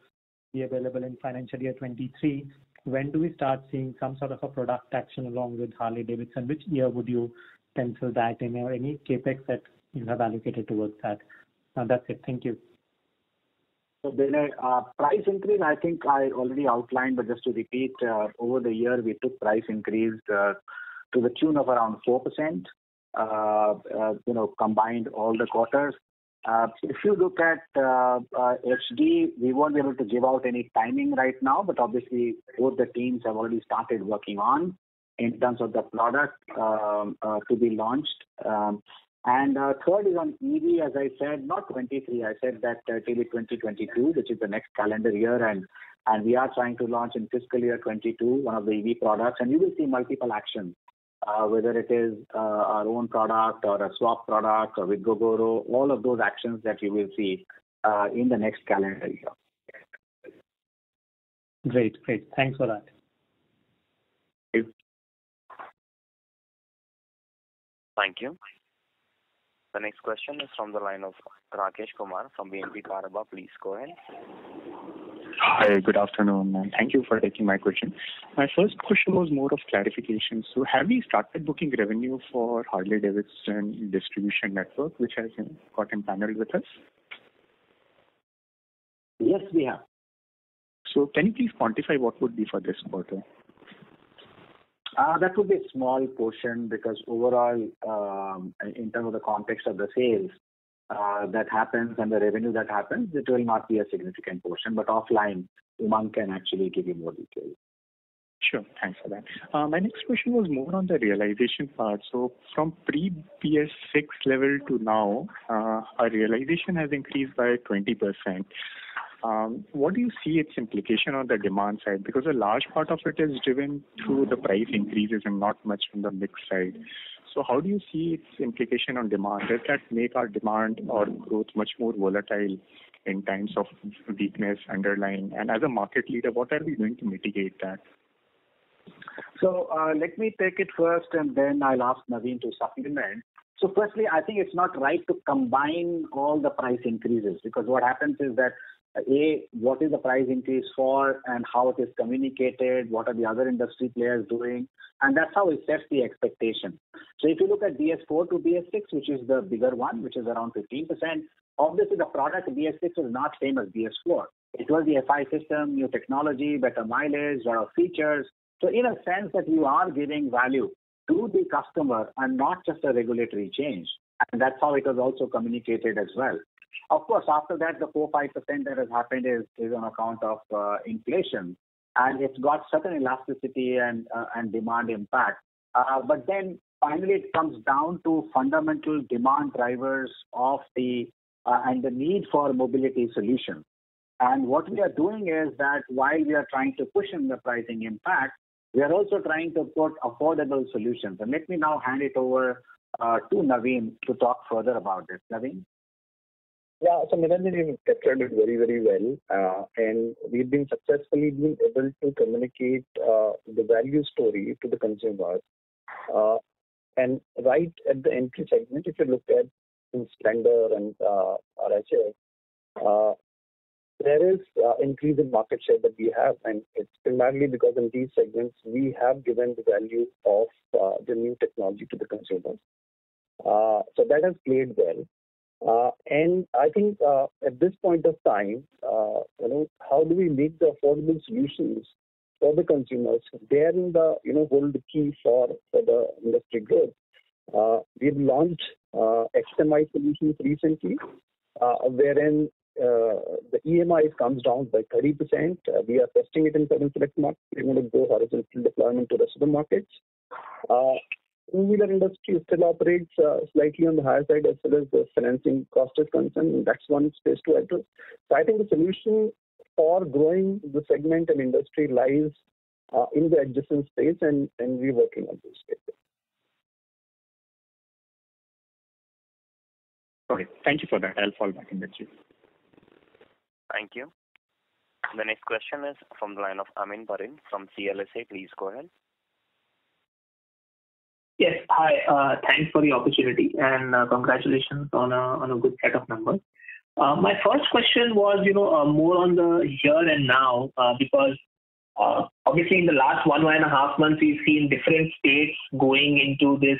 be available in financial year 23. When do we start seeing some sort of a product action along with Harley-Davidson? Which year would you pencil that in, or any capex that you have allocated towards that? That's it. Thank you. So Vinay, price increase, I think I already outlined, but just to repeat, over the year we took price increase to the tune of around 4%, combined all the quarters. If you look at HD, we won't be able to give out any timing right now, but obviously both the teams have already started working on in terms of the product to be launched. And third is on EV, as I said, not 23. I said that till 2022, which is the next calendar year, and we are trying to launch in fiscal year 22 one of the EV products, and you will see multiple actions. Whether it is our own product or a swap product or with Gogoro, all of those actions that you will see in the next calendar year. Great. Thanks for that. Thank you. The next question is from the line of Rakesh Kumar from BNP Paribas. Please go ahead. Hi, good afternoon, and thank you for taking my question. My first question was more of clarification. So have we started booking revenue for Harley-Davidson distribution network, which has got empaneled with us? Yes, we have. So can you please quantify what would be for this quarter? That would be a small portion because overall, in terms of the context of the sales that happens and the revenue that happens, it will not be a significant portion. But offline, Umang can actually give you more details. Sure. Thanks for that. My next question was more on the realization part. So from pre-BS6 level to now, our realization has increased by 20%. What do you see its implication on the demand side? Because a large part of it is driven through the price increases and not much from the mix side. So how do you see its implication on demand? Does that make our demand or growth much more volatile in times of weakness underlying? And as a market leader, what are we doing to mitigate that? So let me take it first, and then I'll ask Naveen to supplement. So firstly, I think it's not right to combine all the price increases, because what happens is that what is the price increase for and how it is communicated, what are the other industry players doing, and that's how it sets the expectation. So if you look at BS4 to BS6, which is the bigger one, which is around 15%, obviously the product BS6 is not same as BS4. It was the FI system, new technology, better mileage, lot of features. So in a sense that you are giving value to the customer and not just a regulatory change. And that's how it was also communicated as well. Of course, after that, the 4-5% that has happened is on account of inflation, and it's got certain elasticity and demand impact. But then finally, it comes down to fundamental demand drivers of and the need for mobility solutions. And what we are doing is that while we are trying to cushion the pricing impact, we are also trying to put affordable solutions. And let me now hand it over to Naveen to talk further about this. Naveen? Yeah, so Niranjan, you captured it very, very well. And we've been successfully able to communicate the value story to the consumers. And right at the entry segment, if you look at Splendor and RHA, there is increase in market share that we have, and it's primarily because in these segments we have given the value of the new technology to the consumers. So that has played well. And I think at this point of time, how do we make the affordable solutions for the consumers? Therein hold the key for the industry growth. We've launched XMI solutions recently, wherein the EMI comes down by 30%. We are testing it in certain select markets. We're going to go horizontal deployment to the rest of the markets. Two-wheeler industry still operates slightly on the higher side as far as the financing cost is concerned, and that's one space to address. So I think the solution for growing the segment and industry lies in the adjacent space, and we're working on this space. Okay, thank you for that. I'll fall back in the queue. Thank you. The next question is from the line of Amin Barin from CLSA. Please go ahead. Yes, hi. Thanks for the opportunity and congratulations on a good set of numbers. My first question was, more on the here and now, because obviously in the last 1.5 months, we've seen different states going into this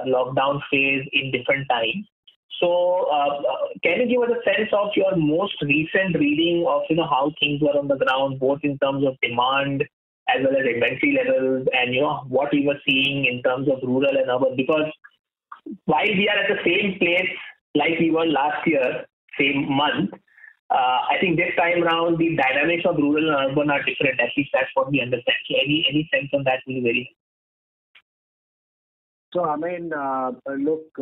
lockdown phase in different times. So can you give us a sense of your most recent reading of how things were on the ground, both in terms of demand as well as inventory levels, and what we were seeing in terms of rural and urban? Because while we are at the same place like we were last year, same month, I think this time around the dynamics of rural and urban are different. At least that's what we understand. So any sense on that will be very helpful. So I mean, look.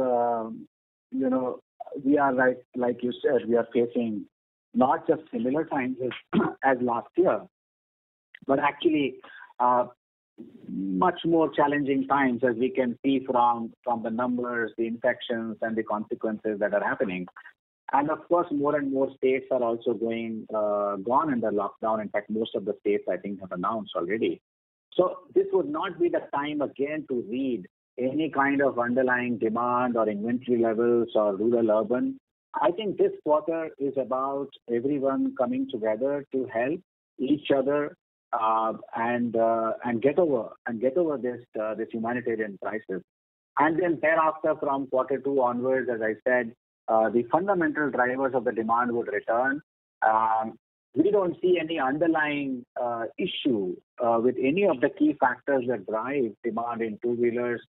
We are like you said, we are facing not just similar times as last year, but actually much more challenging times, as we can see from the numbers, the infections, and the consequences that are happening. And of course, more and more states are also gone under lockdown. In fact, most of the states, I think, have announced already. So this would not be the time again to read any kind of underlying demand or inventory levels or rural urban. I think this quarter is about everyone coming together to help each other and get over this humanitarian crisis. And then thereafter, from Q2 onwards, as I said, the fundamental drivers of the demand would return. We don't see any underlying issue with any of the key factors that drive demand in two-wheelers.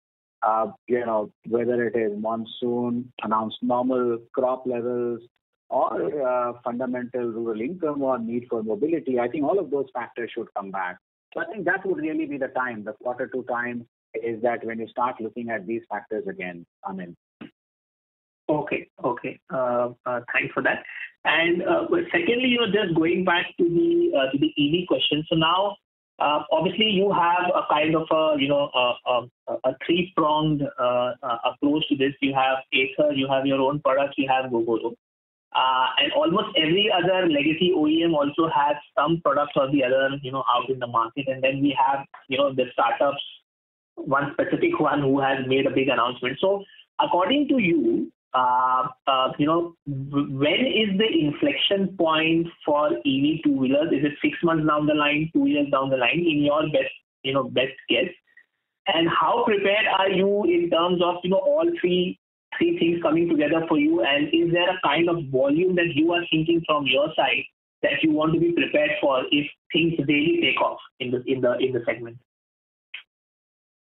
Whether it is monsoon, announced normal crop levels, or fundamental rural income or need for mobility, I think all of those factors should come back. So I think that would really be the time. The quarter two time is that when you start looking at these factors again. Amin. Okay. Thanks for that. And secondly, just going back to the EV question. So now, obviously, you have a kind of a three-pronged approach to this. You have Ather, you have your own products, you have Gogoro. And almost every other legacy OEM also has some products or the other, out in the market. And then we have, the startups, one specific one who has made a big announcement. So according to you, when is the inflection point for EV two-wheelers? Is it 6 months down the line, 2 years down the line, in your best guess? And how prepared are you in terms of, all three things coming together for you? And is there a kind of volume that you are thinking from your side that you want to be prepared for if things really take off in the segment?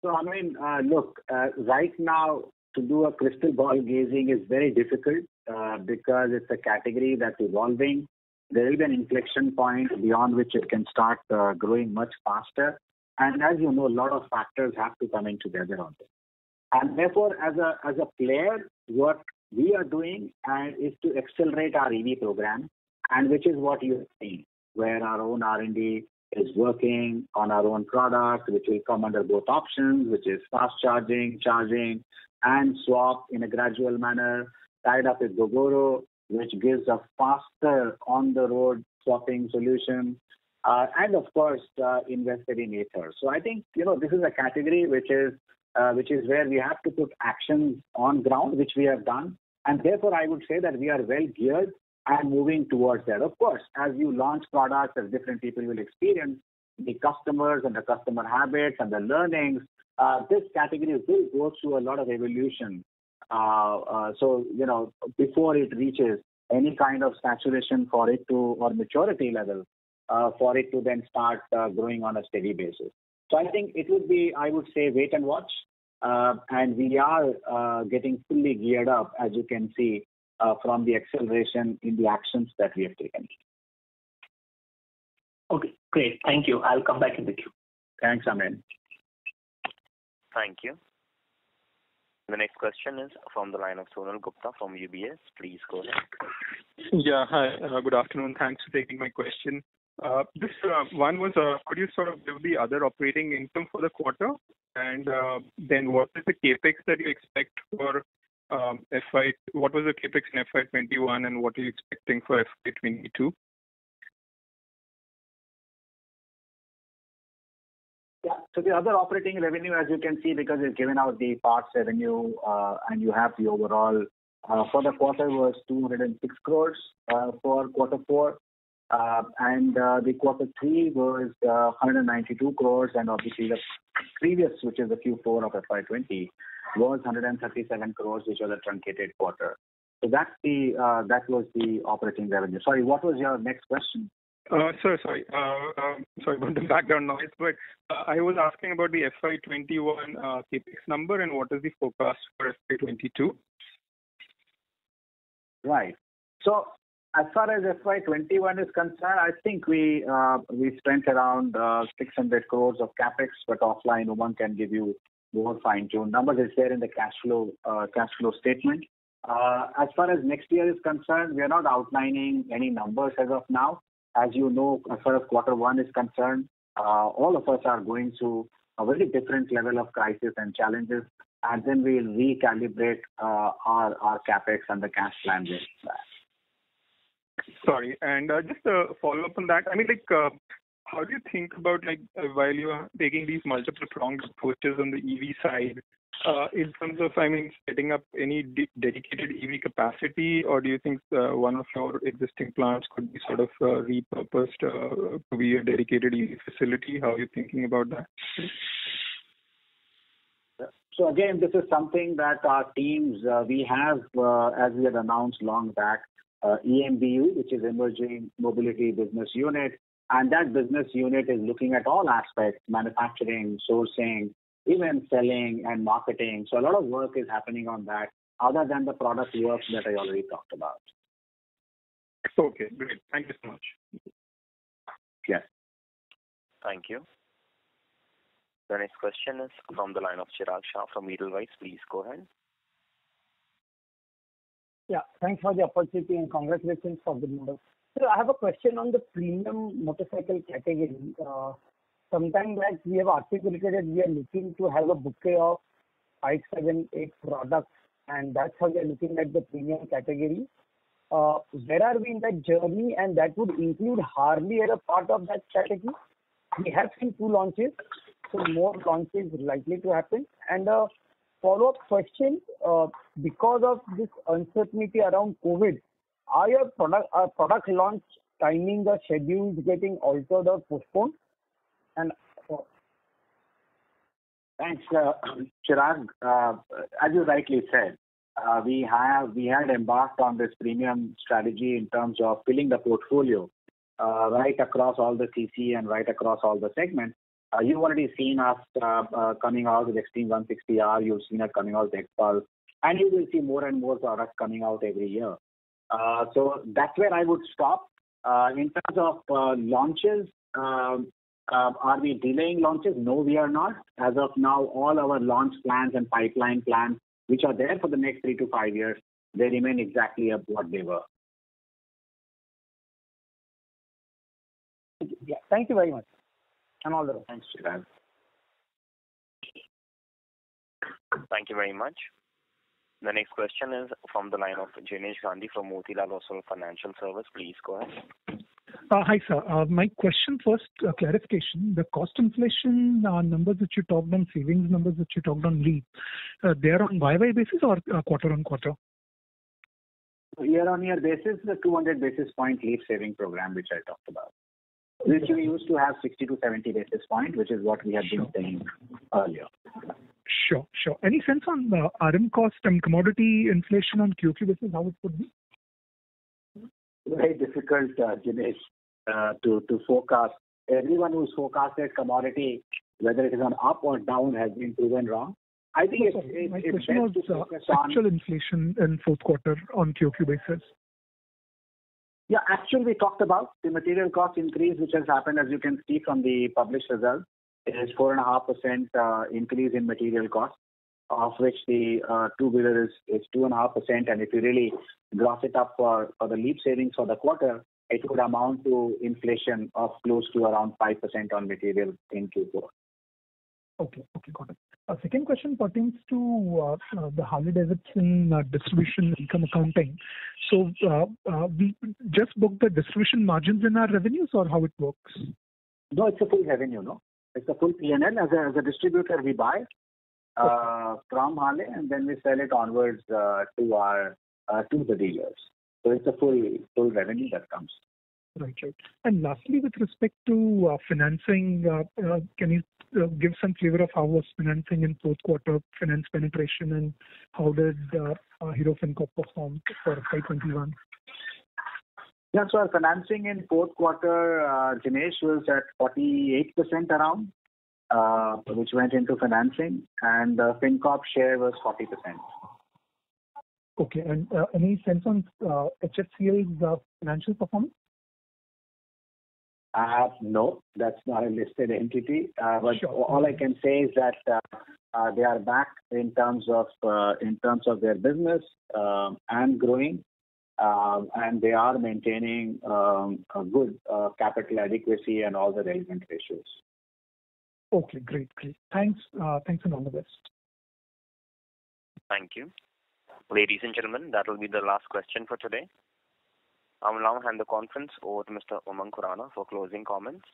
So I mean, look, right now to do a crystal ball gazing is very difficult because it's a category that's evolving. There will be an inflection point beyond which it can start growing much faster. And as you know, a lot of factors have to come in together on this. And therefore, as a player, what we are doing is to accelerate our EV program, and which is what you're seeing, where our own R&D is working on our own product, which will come under both options, which is fast charging, and swap in a gradual manner, tied up with Gogoro, which gives a faster on-the-road swapping solution, and of course, invested in Ather. So I think, this is a category which is where we have to put actions on ground, which we have done. And therefore, I would say that we are well geared and moving towards that. Of course, as you launch products, as different people will experience the customers and the customer habits and the learnings, this category will go through a lot of evolution. So, before it reaches any kind of saturation for it to, or maturity level, for it to then start growing on a steady basis. So I think it would be, I would say, wait and watch. And we are getting fully geared up, as you can see, from the acceleration in the actions that we have taken. Okay, great. Thank you. I'll come back in the queue. Thanks, Amin. Thank you. The next question is from the line of Sonal Gupta from UBS. Please go ahead. Yeah, hi. Good afternoon. Thanks for taking my question. This one was, could you sort of give the other operating income for the quarter? And then what is the capex that you expect for what was the capex in FY21 and what are you expecting for FY22? Yeah, so the other operating revenue, as you can see, because it's given out the parts revenue and you have the overall for the quarter was 206 crores for quarter four. And the quarter three was 192 crores, and obviously the previous, which is the Q4 of FY20, was 137 crores, which was a truncated quarter. So that was the operating revenue. Sorry, what was your next question? Sorry about the background noise, but I was asking about the FY21 capex number and what is the forecast for FY22? Right. So as far as FY21 is concerned, I think we spent around 600 crores of capex, but offline one can give you more fine-tuned numbers. It's there in the cash flow statement. As far as next year is concerned, we are not outlining any numbers as of now. As you know, as far as quarter one is concerned, all of us are going through a very different level of crisis and challenges, and then we'll recalibrate our capex and the cash plan with that. Sorry, and just a follow-up on that. I mean, how do you think about, while you are taking these multiple pronged approaches on the EV side, in terms of, setting up any dedicated EV capacity, or do you think one of your existing plants could be sort of repurposed to be a dedicated EV facility? How are you thinking about that? So again, this is something that our teams, we have, as we had announced long back, EMBU, which is Emerging Mobility Business Unit, and that business unit is looking at all aspects, manufacturing, sourcing, even selling and marketing. So a lot of work is happening on that, other than the product work that I already talked about. Okay, great. Thank you so much. Yes. Thank you. The next question is from the line of Chirag Shah from Edelweiss. Please go ahead. Yeah, thanks for the opportunity and congratulations for the numbers. So I have a question on the premium motorcycle category. Sometime back we have articulated that we are looking to have a bouquet of 5, 7, 8 products, and that's how we are looking at the premium category. Where are we in that journey? And that would include Harley as a part of that category. We have seen 2 launches, so more launches likely to happen. And follow-up question, because of this uncertainty around COVID, are your product launch timing or schedules getting altered or postponed? And thanks, Chirag. As you rightly said, we had embarked on this premium strategy in terms of filling the portfolio right across all the CC and right across all the segments. You've already seen us coming out with Xtreme 160R. You've seen us coming out with Xpulse, and you will see more and more products coming out every year. So that's where I would stop. In terms of launches, are we delaying launches? No, we are not. As of now, all our launch plans and pipeline plans, which are there for the next 3 to 5 years, they remain exactly what they were. Yeah, thank you very much. And all the best. Thanks, Chirag. Thank you very much. The next question is from the line of Jinesh Gandhi from Motilal Oswal Financial Service. Please go ahead. Hi, sir. My question first, clarification. The cost inflation numbers that you talked on, savings numbers that you talked on LEAP, they are on YY basis or quarter on quarter? Year-on-year basis, the 200 basis point LEAP saving program which I talked about, which we used to have 60 to 70 basis point, which is what we had been saying earlier. Sure. Any sense on RM cost and commodity inflation on QQ basis, how it would be? Very difficult, Jinesh, to forecast. Everyone who's forecasted commodity, whether it is on up or down, has been proven wrong. I think my question was actual inflation in fourth quarter on QQ basis. Yeah, actually we talked about the material cost increase which has happened, as you can see from the published results. It is 4.5% increase in material cost, of which the two-wheeler is 2.5%. And if you really gross it up for the LEAP savings for the quarter, it would amount to inflation of close to around 5% on material in Q4. Okay, got it. Second question pertains to the Harley-Davidson distribution income accounting. So we just book the distribution margins in our revenues, or how it works? No, it's a full revenue, no? It's a full P&L. As a distributor, we buy from Harley and then we sell it onwards to the dealers. So it's a full revenue that comes. Right. And lastly, with respect to financing, can you give some flavor of how was financing in fourth quarter, finance penetration, and how did Hero FinCorp perform for FY21? Yeah, so our financing in fourth quarter, Jinesh, was at 48% around, which went into financing, and the FinCorp share was 40%. Okay, and any sense on HFCL's financial performance? No, that's not a listed entity. But sure. All I can say is that they are back in terms of their business and growing, and they are maintaining a good capital adequacy and all the relevant ratios. Okay, great. Thanks and all the best. Thank you. Ladies and gentlemen, that will be the last question for today. I will now hand the conference over to Mr. Umang Khurana for closing comments.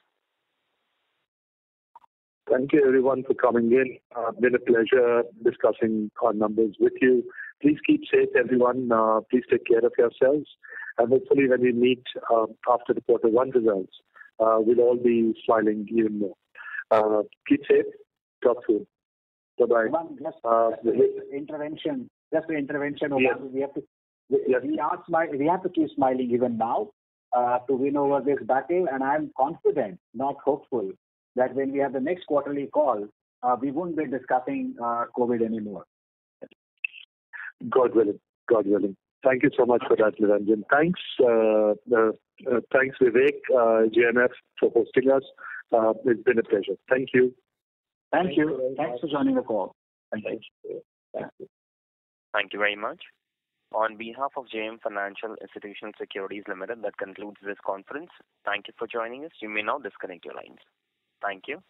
Thank you everyone for coming in. Been a pleasure discussing our numbers with you. Please keep safe everyone. Please take care of yourselves. And hopefully when we meet after the quarter one results, we'll all be smiling even more. Keep safe. Talk soon. Bye-bye. Intervention. Yes. We have to keep smiling even now to win over this battle, and I'm confident, not hopeful, that when we have the next quarterly call, we won't be discussing COVID anymore. God willing. Thank you so much for that, Niranjan. Thanks, Vivek, GMF, for hosting us. It's been a pleasure. Thank you. Thank you. Thanks for joining the call. Thank you. Thank you very much. On behalf of JM Financial Institutional Securities Limited, that concludes this conference. Thank you for joining us. You may now disconnect your lines. Thank you.